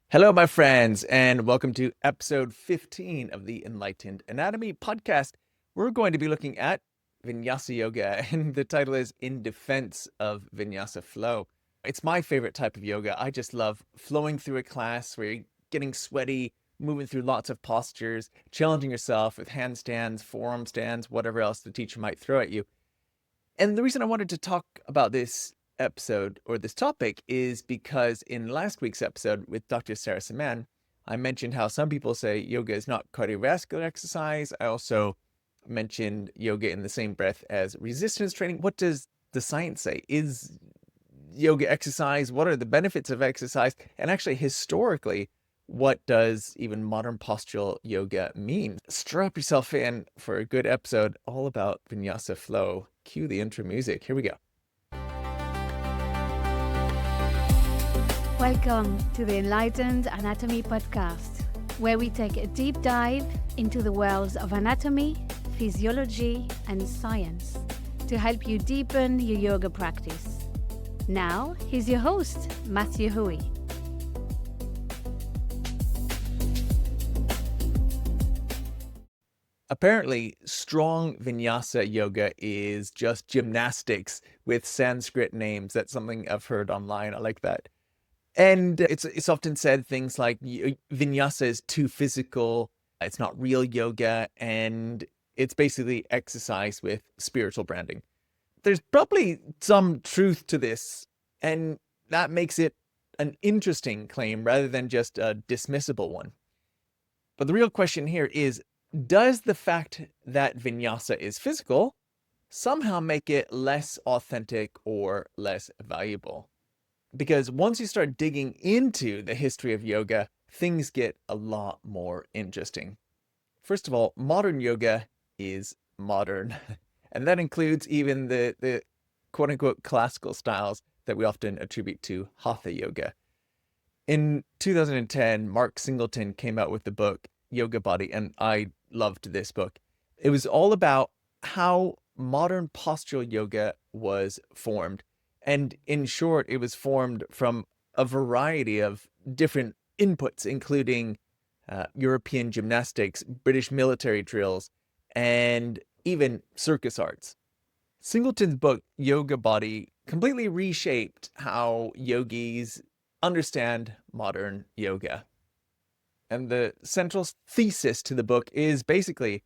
Hello, my friends, and welcome to episode 15 of the Enlightened Anatomy Podcast. We're going to be looking at Vinyasa Yoga, and the title is In Defense of Vinyasa Flow. It's my favorite type of yoga. I just love flowing through a class where you're getting sweaty, moving through lots of postures, challenging yourself with handstands, forearm stands, whatever else the teacher might throw at you. And the reason I wanted to talk about this episode or this topic is because in last week's episode with Dr. Sarah Saman, I mentioned how some people say yoga is not cardiovascular exercise. I also mentioned yoga in the same breath as resistance training. What does the science say? Is yoga exercise? What are the benefits of exercise? And actually, historically, what does even modern postural yoga mean? Strap yourself in for a good episode all about Vinyasa flow. Cue the intro music. Here we go. Welcome to the Enlightened Anatomy Podcast, where we take a deep dive into the worlds of anatomy, physiology, and science to help you deepen your yoga practice. Now, here's your host, Matthew Hui. Apparently, strong Vinyasa yoga is just gymnastics with Sanskrit names. That's something I've heard online. I like that. And it's often said things like Vinyasa is too physical, it's not real yoga, and it's basically exercise with spiritual branding. There's probably some truth to this, and that makes it an interesting claim rather than just a dismissible one. But the real question here is, does the fact that Vinyasa is physical somehow make it less authentic or less valuable? Because once you start digging into the history of yoga, things get a lot more interesting. First of all, modern yoga is modern. And that includes even the quote-unquote classical styles that we often attribute to Hatha yoga. In 2010, Mark Singleton came out with the book Yoga Body, and I loved this book. It was all about how modern postural yoga was formed. And in short, it was formed from a variety of different inputs, including European gymnastics, British military drills, and even circus arts. Singleton's book, Yoga Body, completely reshaped how yogis understand modern yoga. And the central thesis to the book is basically,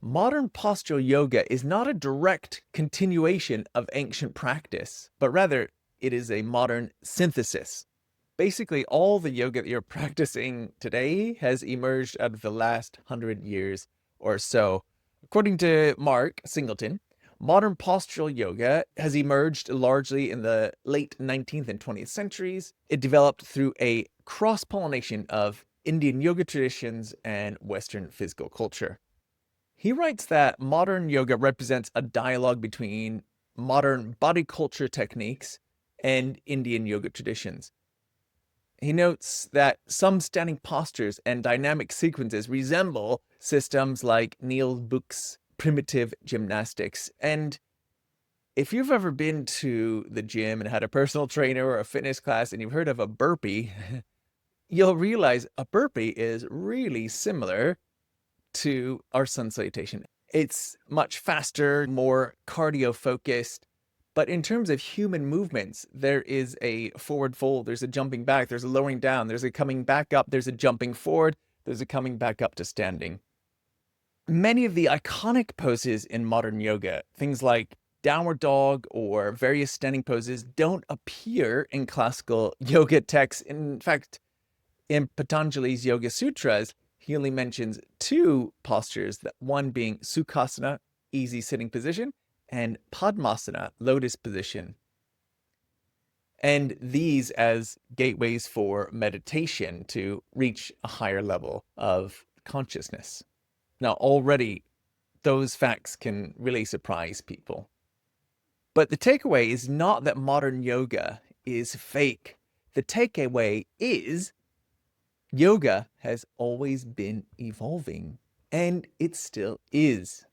modern postural yoga is not a direct continuation of ancient practice, but rather it is a modern synthesis. Basically, all the yoga that you're practicing today has emerged out of the last 100 years or so. According to Mark Singleton, modern postural yoga has emerged largely in the late 19th and 20th centuries. It developed through a cross-pollination of Indian yoga traditions and Western physical culture. He writes that modern yoga represents a dialogue between modern body culture techniques and Indian yoga traditions. He notes that some standing postures and dynamic sequences resemble systems like Neil Book's primitive gymnastics. And if you've ever been to the gym and had a personal trainer or a fitness class and you've heard of a burpee, you'll realize a burpee is really similar to our sun salutation. It's much faster, more cardio focused, but in terms of human movements, there is a forward fold, there's a jumping back, there's a lowering down, there's a coming back up, there's a jumping forward, there's a coming back up to standing. Many of the iconic poses in modern yoga, things like downward dog or various standing poses, don't appear in classical yoga texts. In fact, in Patanjali's Yoga Sutras, he only mentions two postures, one being Sukhasana, easy sitting position, and Padmasana, lotus position. And these as gateways for meditation to reach a higher level of consciousness. Now, already those facts can really surprise people. But the takeaway is not that modern yoga is fake. The takeaway is yoga has always been evolving, and it still is.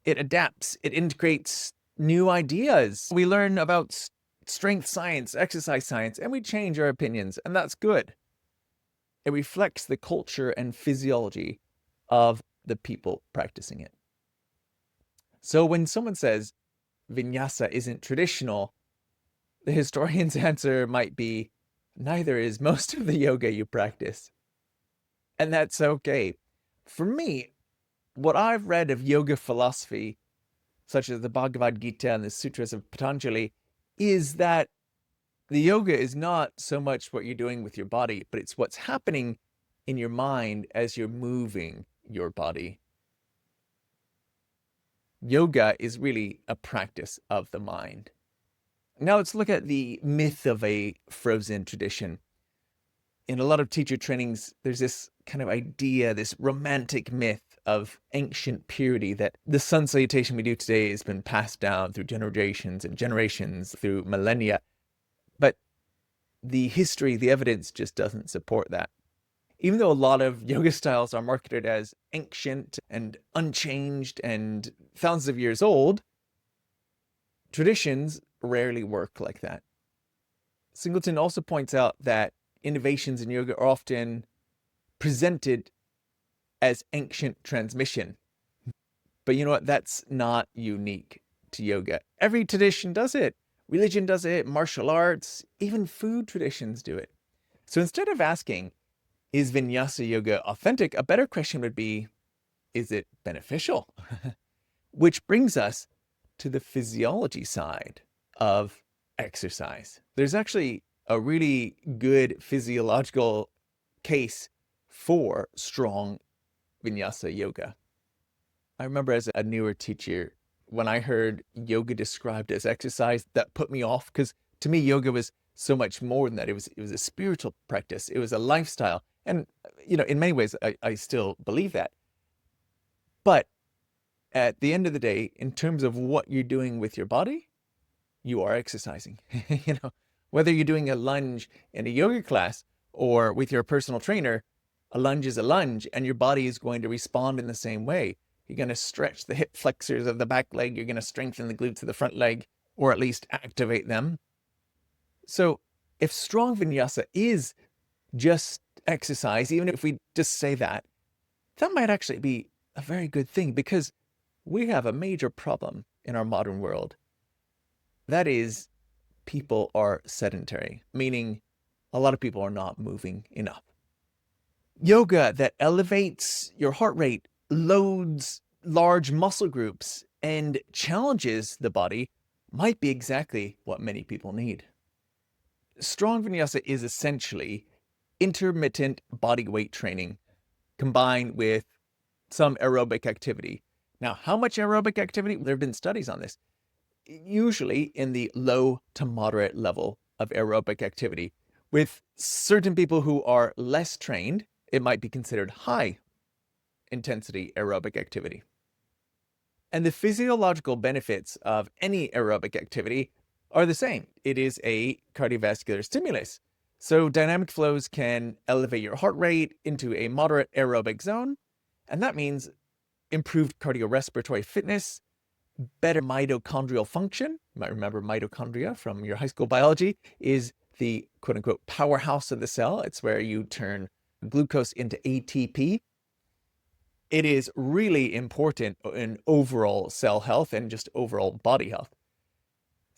It adapts, it integrates new ideas. We learn about strength science, exercise science, and we change our opinions, and that's good. it reflects the culture and physiology of the people practicing it. So when someone says Vinyasa isn't traditional, the historian's answer might be, neither is most of the yoga you practice. And that's okay. For me, what I've read of yoga philosophy, such as the Bhagavad Gita and the Sutras of Patanjali, is that the yoga is not so much what you're doing with your body, but it's what's happening in your mind as you're moving your body. Yoga is really a practice of the mind. Now let's look at the myth of a frozen tradition. In a lot of teacher trainings, there's this kind of idea, this romantic myth of ancient purity, that the sun salutation we do today has been passed down through generations and generations, through millennia. But the history, the evidence just doesn't support that. Even though a lot of yoga styles are marketed as ancient and unchanged and thousands of years old, traditions rarely work like that. Singleton also points out that innovations in yoga are often presented as ancient transmission. But you know what? That's not unique to yoga. Every tradition does it. Religion does it, martial arts, even food traditions do it. So instead of asking, is Vinyasa yoga authentic? A better question would be, is it beneficial? Which brings us to the physiology side of exercise. There's actually a really good physiological case for strong Vinyasa yoga. I remember as a newer teacher, when I heard yoga described as exercise, that put me off, because to me, yoga was so much more than that. It was a spiritual practice. It was a lifestyle. And, in many ways, I still believe that. But at the end of the day, in terms of what you're doing with your body, you are exercising. Whether you're doing a lunge in a yoga class or with your personal trainer, a lunge is a lunge, and your body is going to respond in the same way. You're going to stretch the hip flexors of the back leg. You're going to strengthen the glutes of the front leg, or at least activate them. So if strong Vinyasa is just exercise, even if we just say that, that might actually be a very good thing, because we have a major problem in our modern world. That is, people are sedentary, meaning a lot of people are not moving enough. Yoga that elevates your heart rate, loads large muscle groups, and challenges the body might be exactly what many people need. Strong Vinyasa is essentially intermittent body weight training combined with some aerobic activity. Now, how much aerobic activity? There have been studies on this. Usually in the low to moderate level of aerobic activity. With certain people who are less trained, it might be considered high intensity aerobic activity. And the physiological benefits of any aerobic activity are the same. It is a cardiovascular stimulus. So dynamic flows can elevate your heart rate into a moderate aerobic zone. And that means improved cardiorespiratory fitness, better mitochondrial function. You might remember mitochondria from your high school biology is the quote unquote powerhouse of the cell. It's where you turn glucose into ATP. It is really important in overall cell health and just overall body health.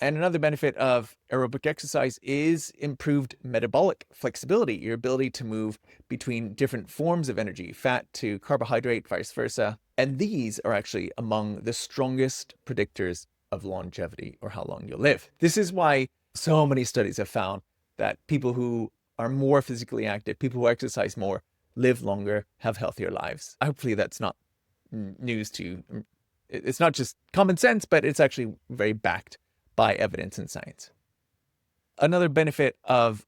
And another benefit of aerobic exercise is improved metabolic flexibility, your ability to move between different forms of energy, fat to carbohydrate, vice versa. And these are actually among the strongest predictors of longevity, or how long you'll live. This is why so many studies have found that people who are more physically active, people who exercise more, live longer, have healthier lives. Hopefully that's not news to you. It's not just common sense, but it's actually very backed by evidence and science. Another benefit of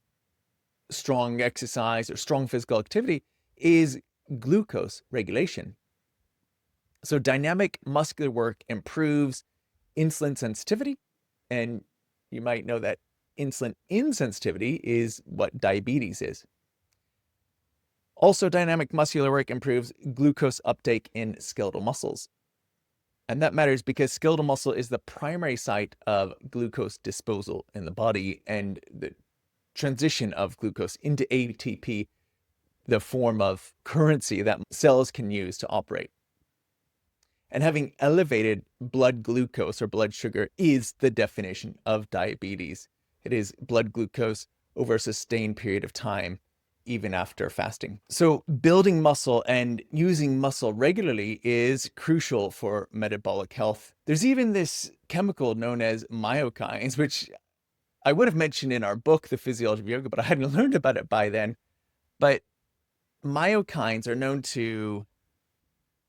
strong exercise or strong physical activity is glucose regulation. So dynamic muscular work improves insulin sensitivity, and you might know that insulin insensitivity is what diabetes is. Also, dynamic muscular work improves glucose uptake in skeletal muscles. And that matters because skeletal muscle is the primary site of glucose disposal in the body, and the transition of glucose into ATP, the form of currency that cells can use to operate. And having elevated blood glucose or blood sugar is the definition of diabetes. It is blood glucose over a sustained period of time, even after fasting. So building muscle and using muscle regularly is crucial for metabolic health. There's even this chemical known as myokines, which I would have mentioned in our book, The Physiology of Yoga, but I hadn't learned about it by then. But myokines are known to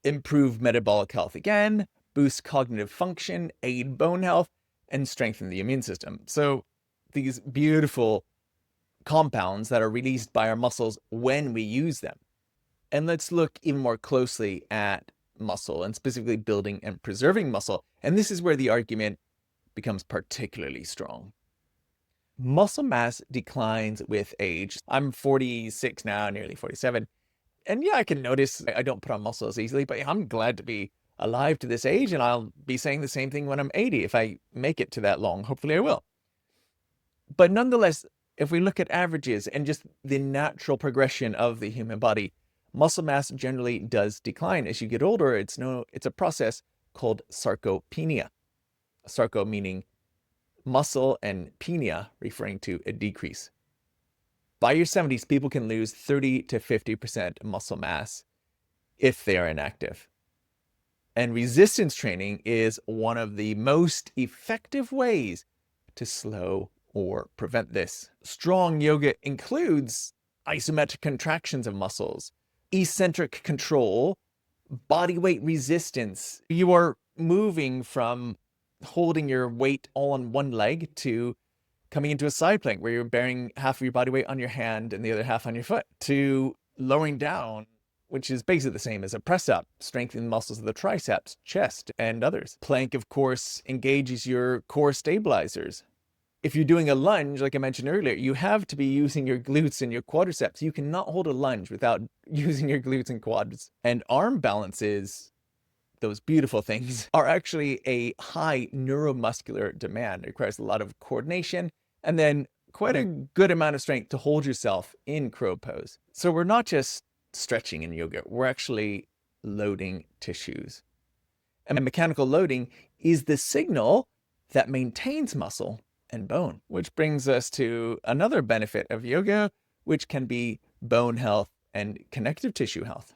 improve metabolic health again, boost cognitive function, aid bone health, and strengthen the immune system. So these beautiful compounds that are released by our muscles when we use them. And let's look even more closely at muscle and specifically building and preserving muscle. And this is where the argument becomes particularly strong. Muscle mass declines with age. I'm 46 now, nearly 47. And yeah, I can notice I don't put on muscle as easily, but I'm glad to be alive to this age, and I'll be saying the same thing when I'm 80 if I make it to that long. Hopefully I will. But nonetheless, if we look at averages and just the natural progression of the human body, muscle mass generally does decline as you get older. It's a process called sarcopenia. Sarco meaning muscle and penia referring to a decrease. By your 70s, people can lose 30 to 50% muscle mass if they are inactive. And resistance training is one of the most effective ways to slow or prevent this. Strong yoga includes isometric contractions of muscles, eccentric control, body weight resistance. You are moving from holding your weight all on one leg to coming into a side plank where you're bearing half of your body weight on your hand and the other half on your foot, to lowering down, which is basically the same as a press up, strengthening the muscles of the triceps, chest, and others. Plank, of course, engages your core stabilizers. If you're doing a lunge, like I mentioned earlier, you have to be using your glutes and your quadriceps. You cannot hold a lunge without using your glutes and quads. And arm balances, those beautiful things, are actually a high neuromuscular demand. It requires a lot of coordination and then quite a good amount of strength to hold yourself in crow pose. So we're not just stretching in yoga, we're actually loading tissues. And mechanical loading is the signal that maintains muscle and bone, which brings us to another benefit of yoga, which can be bone health and connective tissue health.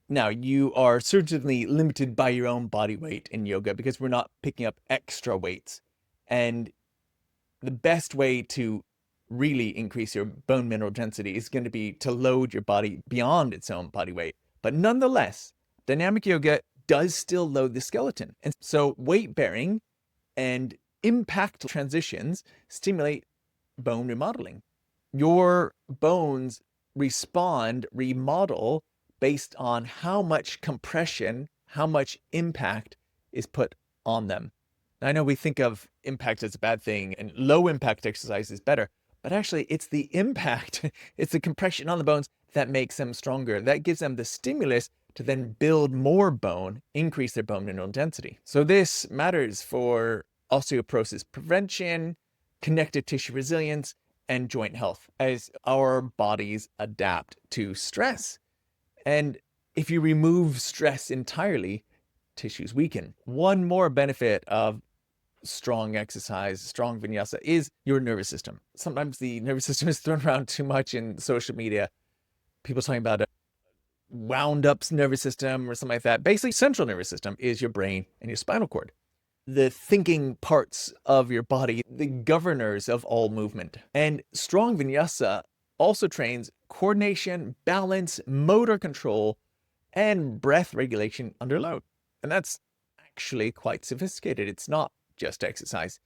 Now, you are certainly limited by your own body weight in yoga because we're not picking up extra weights. And the best way to really increase your bone mineral density is going to be to load your body beyond its own body weight. But nonetheless, dynamic yoga does still load the skeleton. And so weight bearing and impact transitions stimulate bone remodeling. Your bones remodel based on how much compression, how much impact is put on them. I know we think of impact as a bad thing and low impact exercise is better, but actually it's the impact, it's the compression on the bones that makes them stronger. That gives them the stimulus to then build more bone, increase their bone mineral density. So this matters for osteoporosis prevention, connective tissue resilience, and joint health as our bodies adapt to stress. And if you remove stress entirely, tissues weaken. One more benefit of strong exercise, strong vinyasa, is your nervous system. Sometimes the nervous system is thrown around too much in social media. People talking about a wound up nervous system or something like that. Basically, central nervous system is your brain and your spinal cord. The thinking parts of your body, the governors of all movement. And strong vinyasa also trains coordination, balance, motor control, and breath regulation under load. And that's actually quite sophisticated. It's not just exercise.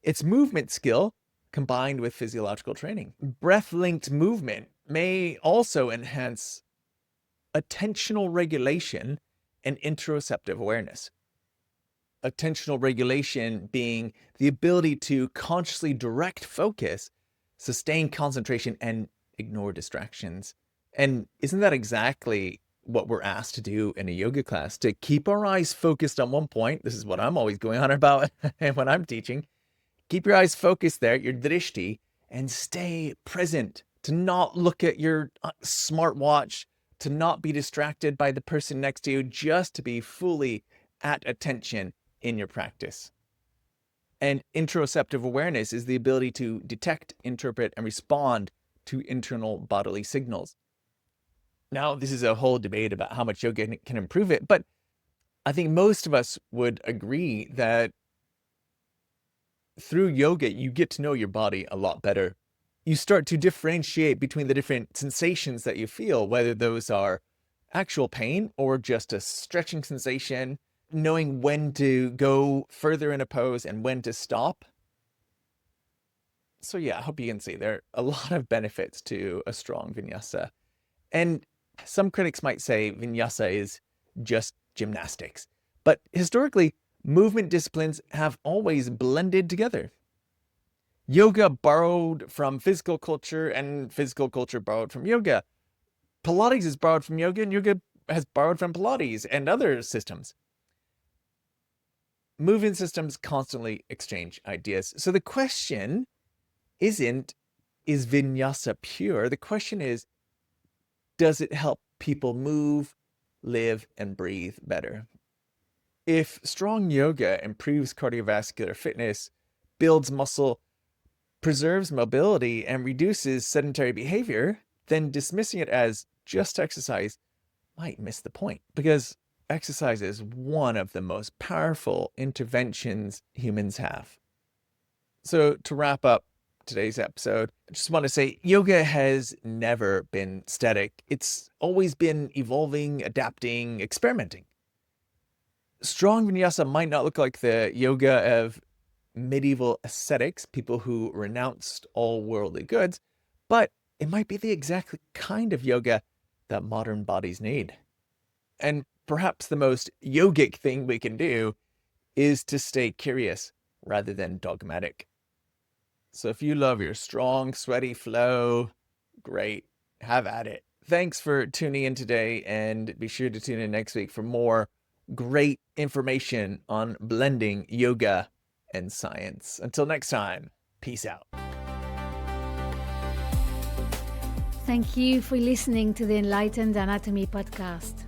It's movement skill combined with physiological training. Breath-linked movement may also enhance attentional regulation and interoceptive awareness. Attentional regulation being the ability to consciously direct focus, sustain concentration, and ignore distractions. And isn't that exactly what we're asked to do in a yoga class? To keep our eyes focused on one point. This is what I'm always going on about when I'm teaching. Keep your eyes focused there, your drishti, and stay present. to not look at your smartwatch, to not be distracted by the person next to you, just to be fully at attention in your practice. And interoceptive awareness is the ability to detect, interpret, and respond to internal bodily signals. Now, this is a whole debate about how much yoga can improve it, but I think most of us would agree that through yoga, you get to know your body a lot better. You start to differentiate between the different sensations that you feel, whether those are actual pain or just a stretching sensation, knowing when to go further in a pose and when to stop. So yeah, I hope you can see there are a lot of benefits to a strong vinyasa. And some critics might say vinyasa is just gymnastics. But historically, movement disciplines have always blended together. Yoga borrowed from physical culture, and physical culture borrowed from yoga. Pilates is borrowed from yoga, and yoga has borrowed from Pilates and other systems. Movement systems constantly exchange ideas. So the question isn't, is vinyasa pure? The question is, does it help people move, live, and breathe better? If strong yoga improves cardiovascular fitness, builds muscle, preserves mobility, and reduces sedentary behavior, then dismissing it as just exercise might miss the point, because exercise is one of the most powerful interventions humans have. So to wrap up today's episode, I just want to say yoga has never been static. It's always been evolving, adapting, experimenting. Strong vinyasa might not look like the yoga of medieval ascetics, people who renounced all worldly goods, but it might be the exact kind of yoga that modern bodies need. And perhaps the most yogic thing we can do is to stay curious rather than dogmatic. So if you love your strong, sweaty flow, great, have at it. Thanks for tuning in today, and be sure to tune in next week for more great information on blending yoga and science. Until next time, peace out. Thank you for listening to the Enlightened Anatomy Podcast.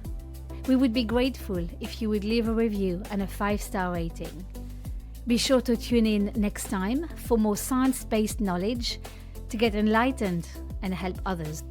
We would be grateful if you would leave a review and a 5-star rating. Be sure to tune in next time for more science-based knowledge to get enlightened and help others.